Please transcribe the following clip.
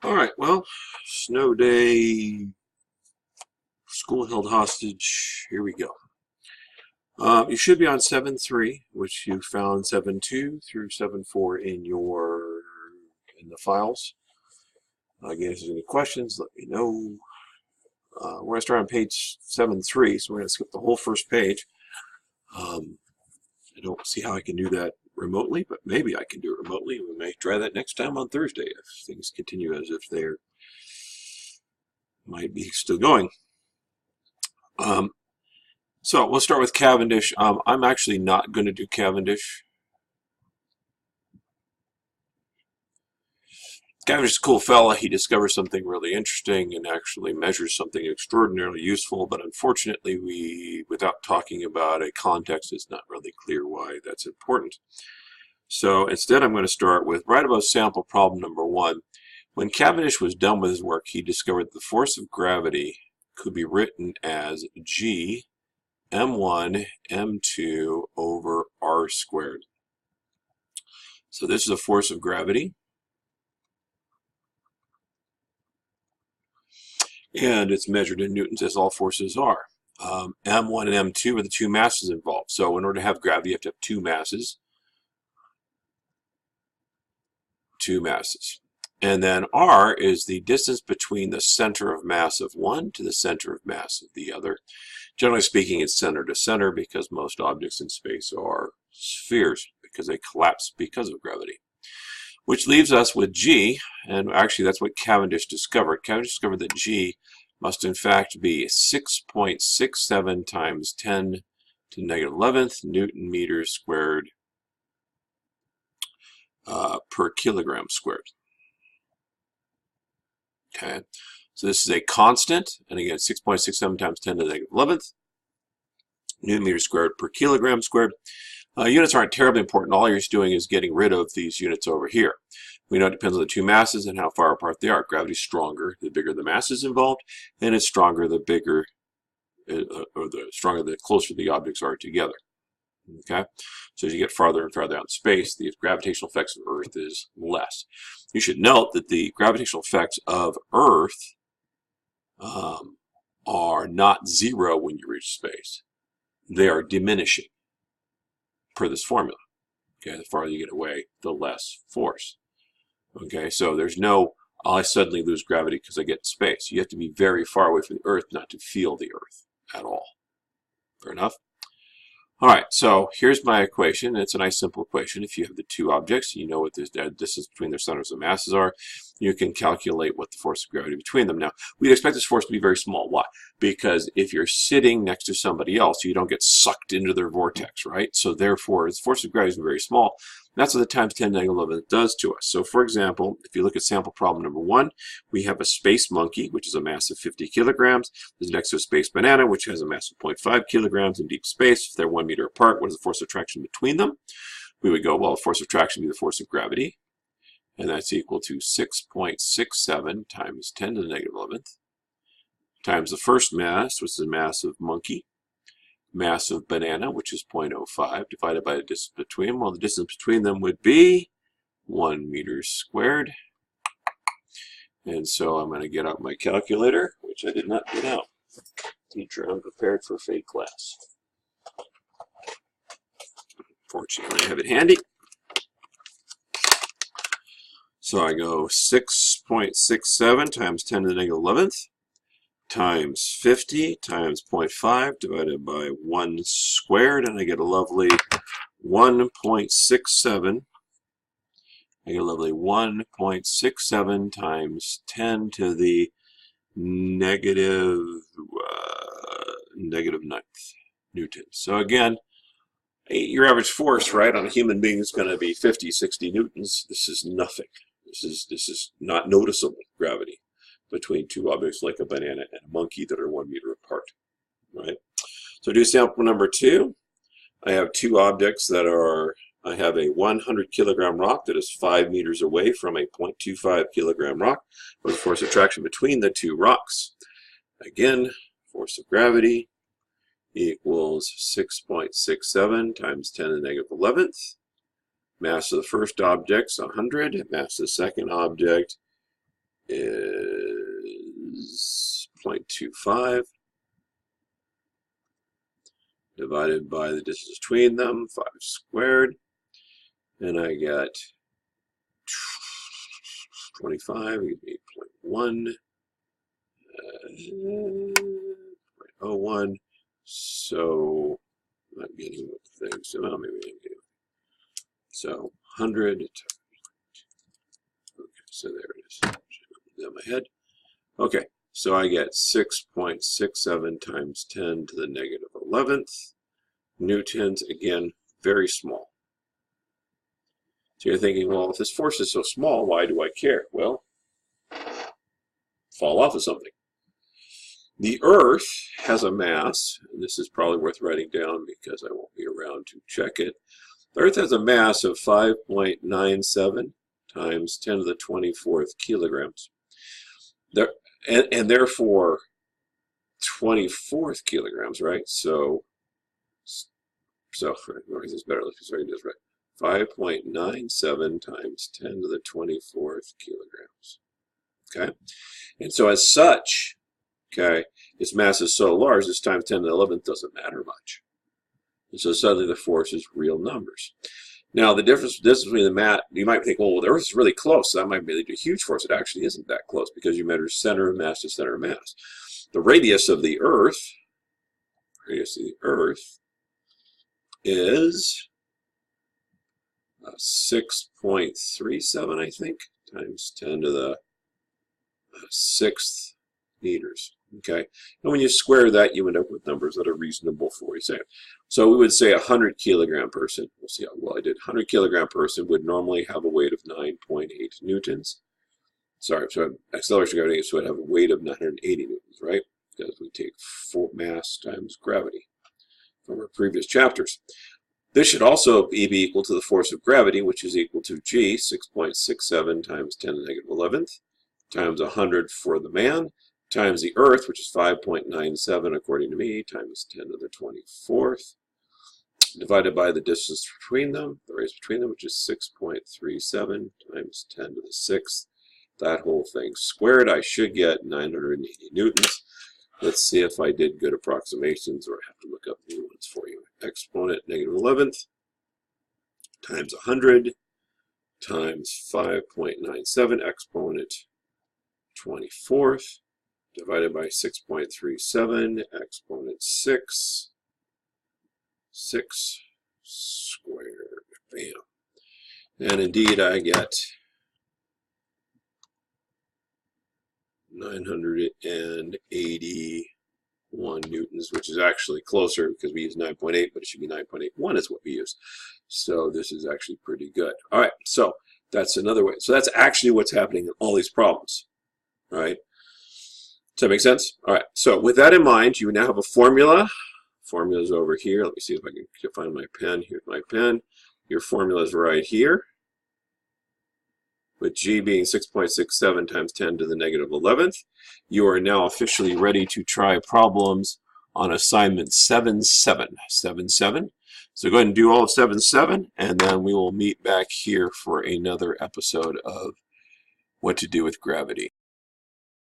All right, well, snow day, school held hostage. Here we go. You should be on 7.3, which you found 7.2 through 7.4 in the files. Again, if there's any questions, let me know. We're going to start on page 7.3, so we're going to skip the whole first page. I don't see how I can do that remotely, but maybe I can do it remotely. We may try that next time on Thursday if things continue as if they're might be still going. So we'll start with Cavendish. I'm actually not going to do Cavendish. Cavendish is a cool fella. He discovers something really interesting and actually measures something extraordinarily useful, but unfortunately without talking about a context, it's not really clear why that's important. So instead I'm going to start with right above sample problem number 1. When Cavendish was done with his work, he discovered the force of gravity could be written as G m1 m2 over r squared. So this is a force of gravity. And it's measured in newtons, as all forces are. M1 and M2 are the two masses involved. So in order to have gravity, you have to have two masses. And then R is the distance between the center of mass of one to the center of mass of the other. Generally speaking, it's center to center because most objects in space are spheres because they collapse because of gravity. Which leaves us with G, and actually that's what Cavendish discovered. Cavendish discovered that G must in fact be 6.67 times 10 to the negative 11th Newton meters squared per kilogram squared. Okay, so this is a constant, and again 6.67 times 10 to the negative 11th Newton meters squared per kilogram squared. Units aren't terribly important. All you're doing is getting rid of these units over here. We know it depends on the two masses and how far apart they are. Gravity's stronger the bigger the mass is involved, and it's stronger the bigger, or the stronger the closer the objects are together. Okay, so as you get farther and farther out in space, the gravitational effects of Earth is less. You should note that the gravitational effects of Earth are not zero when you reach space. They are diminishing per this formula. Okay, the farther you get away, the less force. Okay, so there's no, I suddenly lose gravity because I get in space. You have to be very far away from the Earth not to feel the Earth at all. Fair enough? All right, so here's my equation. It's a nice simple equation. If you have the two objects, you know what the distance between their centers of masses are. You can calculate what the force of gravity between them. Now, we'd expect this force to be very small. Why? Because if you're sitting next to somebody else, you don't get sucked into their vortex, right? So therefore, the force of gravity is very small. That's what the times 10 to the negative 11 does to us. So for example, if you look at sample problem number 1, we have a space monkey, which is a mass of 50 kilograms. There's next to a space banana, which has a mass of 0.5 kilograms in deep space. If they're 1 meter apart, what is the force of attraction between them? We would go, well, the force of attraction would be the force of gravity. And that's equal to 6.67 times 10 to the negative 11th times the first mass, which is the mass of monkey, mass of banana, which is 0.05, divided by the distance between them. Well, the distance between them would be 1 meter squared. And so I'm going to get out my calculator, which I did not get out. Teacher, unprepared for fake class. Fortunately, I have it handy. So I go 6.67 times 10 to the negative 11th times 50 times 0.5 divided by 1 squared, and I get a lovely 1.67. I get a lovely 1.67 times 10 to the negative 9th Newtons. So again, your average force, right, on a human being is going to be 50, 60 newtons. This is nothing. This is not noticeable gravity between two objects like a banana and a monkey that are 1 meter apart, right? So do sample number 2. I have two objects that are, I have a 100 kilogram rock that is 5 meters away from a 0.25 kilogram rock. What's the force of attraction between the two rocks? Again, force of gravity equals 6.67 times 10 to the negative 11th. Mass of the first object is 100. Mass of the second object is 0.25 divided by the distance between them, 5 squared, and I get 25, gives me 0.1, 0.01, so I'm not getting what the thing, so well, maybe I'm getting it. So 100, okay, so there it is, in my head. Okay, so I get 6.67 times 10 to the negative 11th newtons, again, very small. So you're thinking, well, if this force is so small, why do I care? Well, fall off of something. The Earth has a mass, and this is probably worth writing down because I won't be around to check it. The Earth has a mass of 5.97 times 10 to the 24th kilograms. And therefore, 24th kilograms, right? So this is better. Let's just this right. 5.97 times 10 to the 24th kilograms. Okay? And so as such, okay, its mass is so large, this times 10 to the 11th doesn't matter much. And so suddenly the force is real numbers. Now, the difference between the mass, you might think, well, the Earth is really close, so that might be a huge force. It actually isn't that close because you measure center of mass to center of mass. The radius of the Earth is 6.37, I think, times 10 to the 6th meters. Okay, and when you square that, you end up with numbers that are reasonable for what you say. So we would say a 100 kilogram person, we'll see how well I did, 100 kilogram person would normally have a weight of 9.8 newtons. Sorry, so acceleration of gravity, so it would have a weight of 980 newtons, right? Because we take mass times gravity from our previous chapters. This should also be equal to the force of gravity, which is equal to G, 6.67 times 10 to the negative 11th, times 100 for the man, times the Earth, which is 5.97 according to me, times 10 to the 24th, divided by the distance between them, the radius between them, which is 6.37 times 10 to the 6th. That whole thing squared, I should get 980 newtons. Let's see if I did good approximations, or I have to look up new ones for you. Exponent negative 11th times 100 times 5.97 exponent 24th divided by 6.37 exponent 6 squared. Bam. And indeed I get 981 newtons, which is actually closer because we use 9.8, but it should be 9.81 is what we use. So this is actually pretty good. All right, so that's another way. So that's actually what's happening in all these problems. All right. Does that make sense? All right. So with that in mind, you now have a formula. Formula's over here. Let me see if I can find my pen. Here's my pen. Your formula's right here. With G being 6.67 times 10 to the negative 11th, you are now officially ready to try problems on assignment 7.7. 7.7. So go ahead and do all of 7.7, and then we will meet back here for another episode of What to Do with Gravity.